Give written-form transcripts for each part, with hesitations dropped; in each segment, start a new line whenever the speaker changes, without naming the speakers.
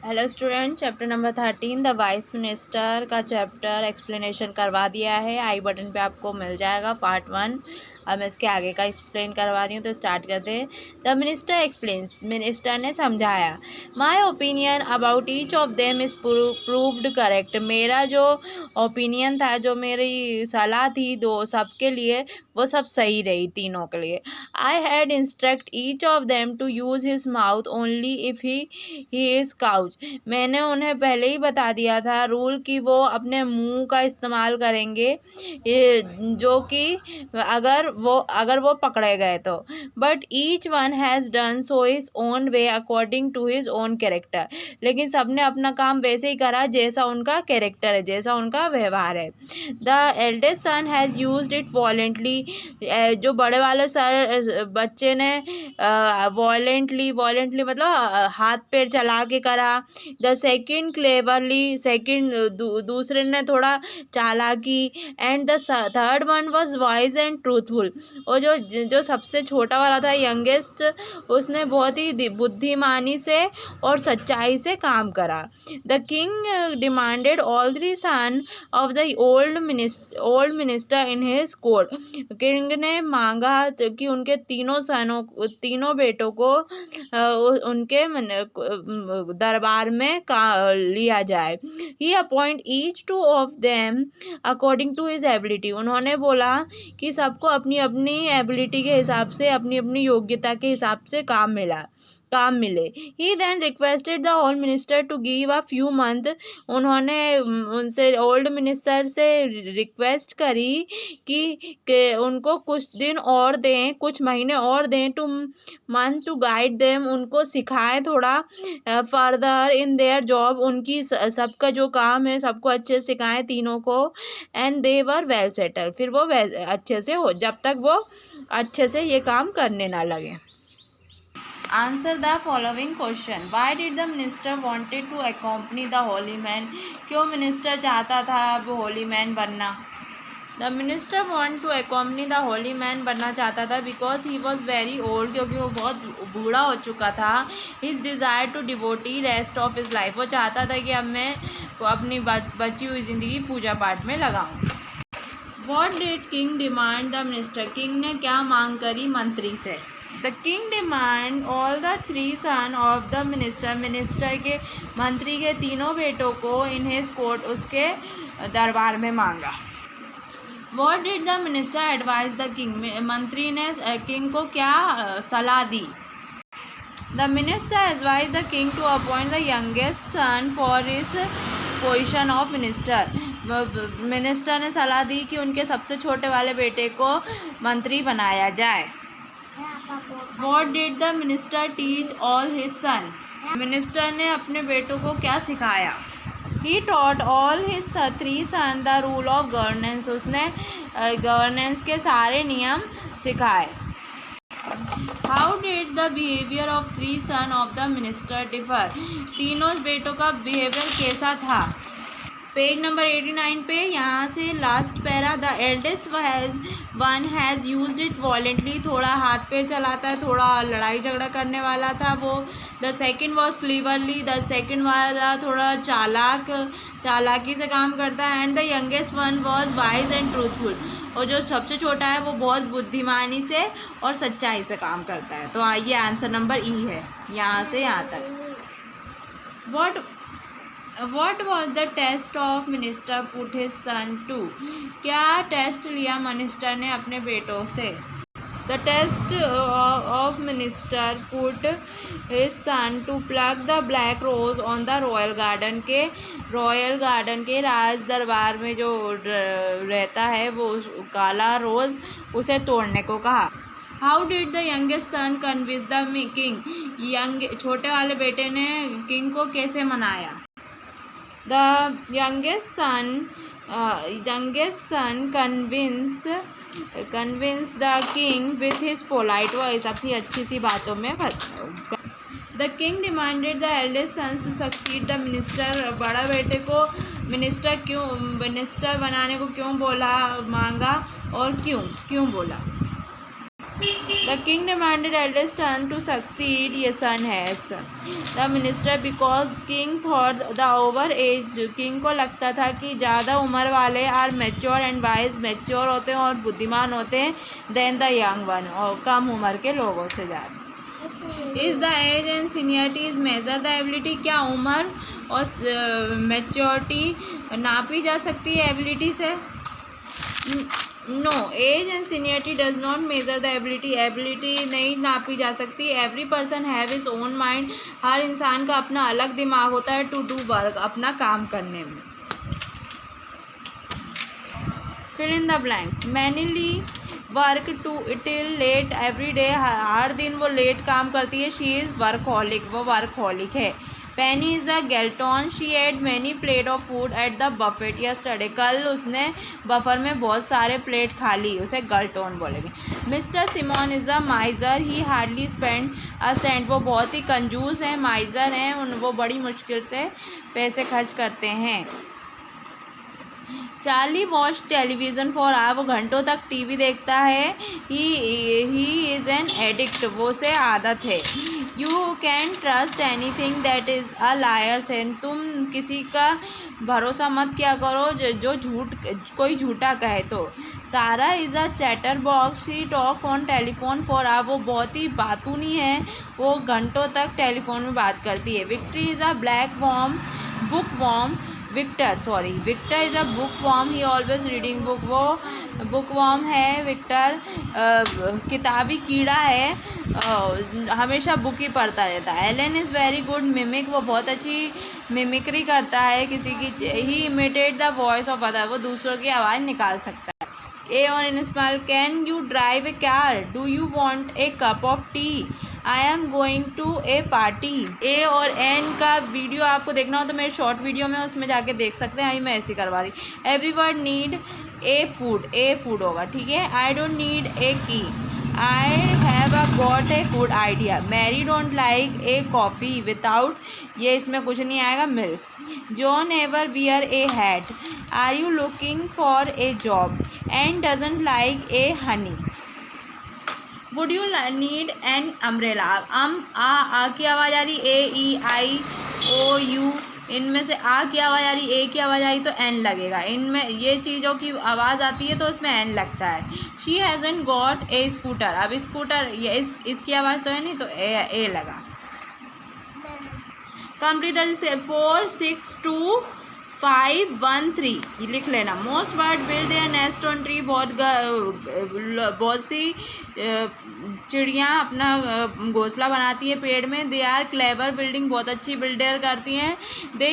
Hello student, chapter number 13 the vice minister का chapter explanation करवा दिया है। आई बटन पे आपको मिल जाएगा पार्ट 1। अब मैं इसके आगे का एक्सप्लेन करवा रही हूँ, तो स्टार्ट करते हैं। द मिनिस्टर एक्सप्लेन्स, मिनिस्टर ने समझाया। My opinion about each of them is proved correct. मेरा जो ओपिनियन था, जो मेरी सलाह थी दो सबके लिए, वो सब सही रही तीनों के लिए। I had instruct each of them to use his mouth only if he is couch. मैंने उन्हें पहले ही बता दिया था रूल कि वो अपने मुंह का इस्तेमाल करेंगे, जो कि अगर वो पकड़े गए तो। But each one has done so his own way according to his own character. लेकिन सबने अपना काम वैसे ही करा जैसा उनका कैरेक्टर है, जैसा उनका व्यवहार है। The eldest son has used it voluntarily. जो बड़े वाले बच्चे ने वॉलेंटली मतलब हाथ पैर चला के करा। द सेकेंड क्लेवरली, सेकेंड दूसरे ने थोड़ा चालाकी। And the third one was wise and truthful. और जो सबसे छोटा वाला था, यंगेस्ट, उसने बहुत ही बुद्धिमानी से और सच्चाई से काम करा। The king demanded all three son of the old minister in his court. King ने मांगा कि उनके तीनों बेटों को उनके दरबार में लिया जाए। He appoint each two of them according to his ability. उन्होंने बोला कि सबको अपनी अपनी एबिलिटी के हिसाब से, अपनी अपनी योग्यता के हिसाब से काम मिले। He then requested the old minister to give a few month. उन्होंने उनसे, ओल्ड मिनिस्टर से रिक्वेस्ट करी कि उनको कुछ दिन और दें, कुछ महीने और दें, two month to guide them, उनको सिखाएं थोड़ा फर्दर इन देयर जॉब। उनकी सबका जो काम है सबको अच्छे से सिखाएं तीनों को। And they were well settle. फिर वो अच्छे से हो, जब तक वो अच्छे से ये काम करने ना लगे। Answer the following question. Why did the minister wanted to accompany the holy man. क्यों मिनिस्टर चाहता था अब होली मैन बनना। The minister want to accompany the holy man बनना चाहता था because he was very old, क्योंकि वो बहुत बूढ़ा हो चुका था। His desire to devote rest of his life. वो चाहता था कि अब मैं अपनी बची हुई ज़िंदगी पूजा पाठ में लगाऊँ। What did king demand the minister. King ने क्या मांग करी मंत्री से। The king demand all the three son of the minister. Minister के, मंत्री के तीनों बेटों को इन हिज कोर्ट, उसके दरबार में मांगा। What did the minister advise the king. मंत्री ने किंग को क्या सलाह दी। The minister advise the king to appoint the youngest son for his position of minister. Minister ने सलाह दी कि उनके सबसे छोटे वाले बेटे को मंत्री बनाया जाए। What did the minister teach all his son. मिनिस्टर ने अपने बेटों को क्या सिखाया। He taught all his three son the rule of governance. उसने गवर्नेंस के सारे नियम सिखाए। How did the behaviour of three son of the minister differ. तीनों बेटों का बिहेवियर कैसा था। पेज नंबर 89 पे, यहाँ से last para. The eldest one has used it voluntarily. थोड़ा हाथ पैर चलाता है, थोड़ा लड़ाई झगड़ा करने वाला था वो। The second was cleverly. The second वाला थोड़ा चालाकी से काम करता है। And the youngest one was wise and truthful. और जो सबसे छोटा है वो बहुत बुद्धिमानी से और सच्चाई से काम करता है। तो आइए, आंसर नंबर ई है, यहाँ से यहाँ तक। What was the test of minister put his son to। क्या टेस्ट लिया मिनिस्टर ने अपने बेटों से। The test of minister put his son to pluck the black rose on the royal garden। के रॉयल गार्डन के राज दरबार में जो रहता है वो काला रोज़, उसे तोड़ने को कहा। How did the youngest sun convince the king. छोटे वाले बेटे ने किंग को कैसे मनाया। The youngest son convinced the king with his polite voice। अपनी अच्छी सी बातों में। The king demanded the eldest sons to succeed the minister। बड़ा बेटे को मिनिस्टर बनाने को क्यों मांगा और क्यों बोला। The king demanded eldest son to succeed his son as the minister because king thought the over age king को लगता था कि ज़्यादा उम्र वाले are mature and wise mature होते हैं और बुद्धिमान होते हैं than the young one और कम उम्र के लोगों से ज़्यादा। Is the age and seniority is measure the ability क्या उम्र और maturity नापी जा सकती है ability से? No age and seniority does not measure the ability नहीं नापी जा सकती। Every person have his own mind, हर इंसान का अपना अलग दिमाग होता है टू डू वर्क, अपना काम करने में। Fill in the blanks. Manley work to till late every day, हर दिन वो लेट काम करती है। शी इज़ वर्कहॉलिक, वो वर्कहॉलिक है। Penny is a glutton, she ate many plate of food at the buffet yesterday, कल उसने बफर में बहुत सारे प्लेट खा ली, उसे गल्टॉन बोलेंगे। Mister Simon is a miser, he hardly spend a cent, वो बहुत ही कंजूस हैं, माइज़र हैं, वो बड़ी मुश्किल से पैसे खर्च करते हैं। Charlie watch television for hour, वो घंटों तक टीवी देखता है। ही इज़ एन एडिक्ट, वो से आदत है। You can trust anything that is a liar Sen, तुम किसी का भरोसा मत किया करो जो कोई झूठा कहे तो। Sara is a chatterbox, she talk on telephone for hour, वो बहुत ही बातूनी है, वो घंटों तक टेलीफोन में बात करती है। Victory is a black worm book worm, Victor is a book worm, he always reading book, वो बुक वॉर्म है। विक्टर किताबी कीड़ा है, हमेशा बुक ही पढ़ता रहता है। Allen is very good mimic, वो बहुत अच्छी मिमिक्री करता है किसी की। He imitate the voice of other, वो दूसरों की आवाज़ निकाल सकता है। ए और in small, can you drive a car, do you want a cup of tea, I am going to a party. A और एन का वीडियो आपको देखना हो तो मेरे शॉर्ट वीडियो में उसमें जाके देख सकते हैं, अभी मैं ऐसे करवा रही। Every word need a food होगा, ठीक है। I don't need a key, I have a got a good idea. Mary don't like a coffee without, ये इसमें कुछ नहीं आएगा, milk. John ever wear a hat, are you looking for a job, and doesn't like a honey. Would you need an umbrella, आ की आवाज़ आ रही, ए ई आई ओ you, इनमें से आ की आवाज़ आ रही, ए की आवाज़ आई तो एन लगेगा। इनमें ये चीज़ों की आवाज़ आती है तो उसमें एन लगता है। शी हैज़न्ट गॉट ए स्कूटर, अब स्कूटर ये इसकी आवाज़ तो है नहीं तो ए लगा। कंप्लीट 4 6 2 5 1 3, ये लिख लेना। Most bird build their nest on tree, बहुत सी चिड़ियाँ अपना घोंसला बनाती है पेड़ में। दे आर क्लेवर बिल्डिंग, बहुत अच्छी बिल्डर करती हैं। They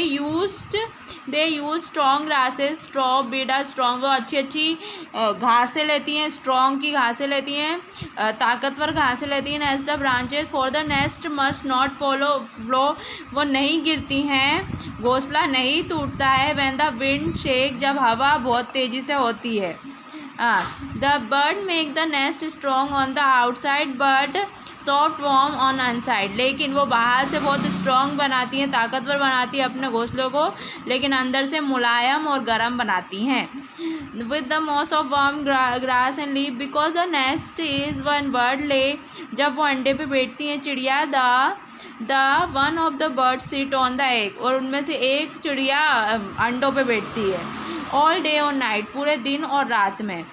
use strong grasses, straw बीडा स्ट्रॉन्ग, वो अच्छी घासें लेती हैं, स्ट्रॉन्ग की घासें लेती हैं, ताकतवर घासें लेती हैं। Nest of branches for the nest must not flow, वो नहीं गिरती हैं, घोंसला नहीं टूटता है। व्हेन द विंड शेक, जब हवा बहुत तेज़ी से होती है। The bird make the nest strong on the outside but soft warm on onside, लेकिन वो बाहर से बहुत स्ट्रॉन्ग बनाती हैं, ताकतवर बनाती है अपने घोंसलों को, लेकिन अंदर से मुलायम और गर्म बनाती हैं। With the moss of warm grass and leave, because the nest is one bird lay, जब वो अंडे पे बैठती हैं चिड़िया। The one of the bird sit on the egg, और उनमें से एक चिड़िया अंडों पे बैठती है। ऑल डे और नाइट, पूरे दिन और रात में।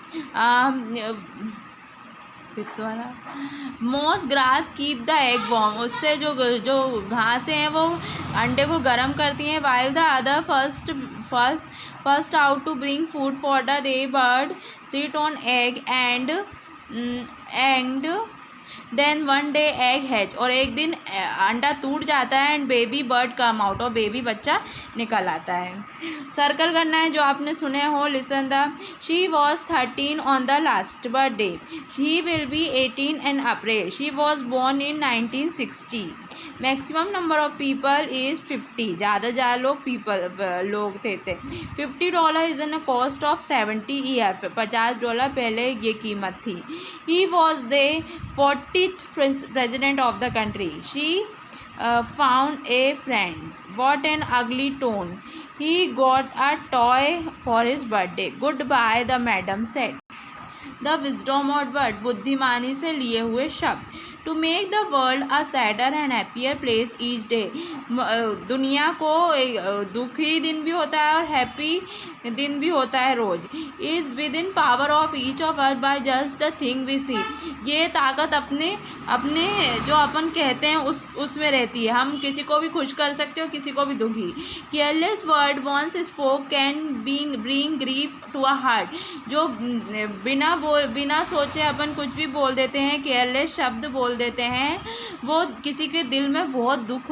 मोस grass keep the egg warm, उससे जो घासें हैं वो अंडे को गर्म करती हैं। While the other first out to bring food for the day, bird sit on egg and then one day egg hatch, और एक दिन अंडा टूट जाता है। And baby bird come out, और बेबी बच्चा निकल आता है। सर्कल करना है जो आपने सुने हो। Listen the, she was 13 on the last birthday, she will be 18 in April, she was born in 1960। Maximum number of people is 50, ज़्यादा लोग थे। $50 is an cost of 70 year, $50 पहले ये कीमत थी। He was the 40th president of the country, she found a friend, what an ugly tone, he got a toy for his birthday, goodbye the madam said। The wisdom और word, बुद्धिमानी से लिए हुए शब्द। To make the world a sadder and happier place each day, दुनिया को दुखी दिन भी होता है और हैप्पी दिन भी होता है रोज। Is within power of each of us by just the thing we see, ये ताकत अपने अपने जो अपन कहते हैं उसमें रहती है। हम किसी को भी खुश कर सकते हो, किसी को भी दुखी। Careless word once spoke can bring grief to a heart, जो बिना सोचे अपन कुछ भी बोल देते हैं, केयरलेस शब्द बोल देते हैं, वो किसी के दिल में बहुत दुख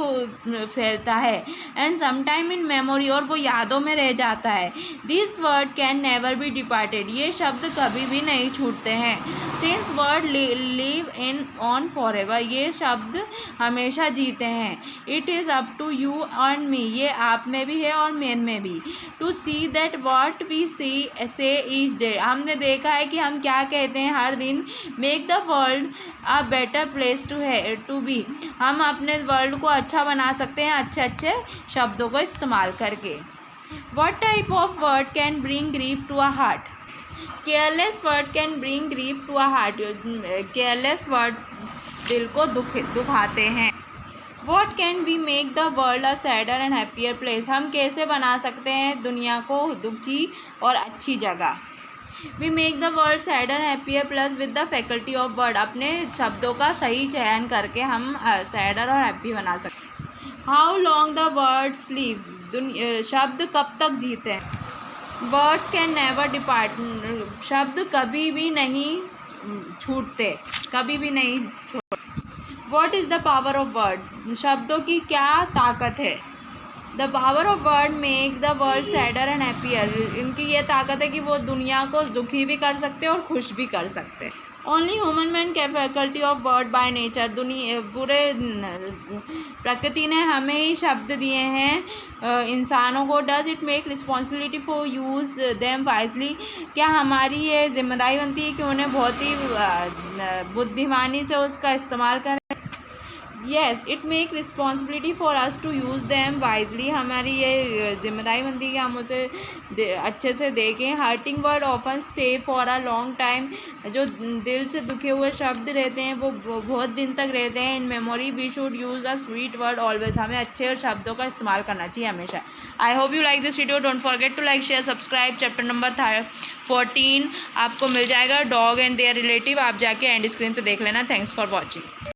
फैलता है। एंड समटाइम इन मेमोरी, और वो यादों में रह जाता है। This word can never be departed, ये शब्द कभी भी नहीं छूटते हैं। Since word live in on for ever, ये शब्द हमेशा जीते हैं। It is up to you and me, ये आप में भी है और मेन में भी। To see that what we see say each day, हमने देखा है कि हम क्या कहते हैं हर दिन। Make the world a better place to be, हम अपने वर्ल्ड को अच्छा बना सकते हैं अच्छे अच्छे शब्दों को इस्तेमाल करके। What type of word can bring grief to a heart? Careless word can bring grief to a heart. Careless words दिल को दुखाते हैं। What can we make the world a sadder and happier place? हम कैसे बना सकते हैं दुनिया को दुखी और अच्छी जगह। We make the world sadder and happier plus with the faculty of word, अपने शब्दों का सही चयन करके हम सैडर और हैप्पी बना सकते हैं। How long the words live? शब्द कब तक जीते हैं। वर्ड्स कैन नेवर डिपार्ट, शब्द कभी भी नहीं छूटते, कभी भी नहीं छोड़। What is the power of word, शब्दों की क्या ताकत है। The power of word make the world sadder and happier, इनकी ये ताकत है कि वो दुनिया को दुखी भी कर सकते हैं और खुश भी कर सकते हैं। ओनली ह्यूमन मैन के faculty of word by nature, पूरे प्रकृति ने हमें ही शब्द दिए हैं इंसानों को। Does it make responsibility for use them wisely, क्या हमारी ये जिम्मेदारी बनती है कि उन्हें बहुत ही बुद्धिमानी से उसका इस्तेमाल करें। Yes it make responsibility for us to use them wisely, हमारी ये जिम्मेदारी बनती है कि हम उसे अच्छे से देखें। Hurting word often stay for a long time, जो दिल से दुखे हुए शब्द रहते हैं वो बहुत दिन तक रहते हैं। In memory we should use a sweet word always, हमें अच्छे शब्दों का इस्तेमाल करना चाहिए हमेशा। I hope you like this video, don't forget to like share subscribe. Chapter number 14 आपको मिल जाएगा, डॉग एंड देयर रिलेटिव, आप जाके एंड स्क्रीन पर देख लेना। Thanks for watching.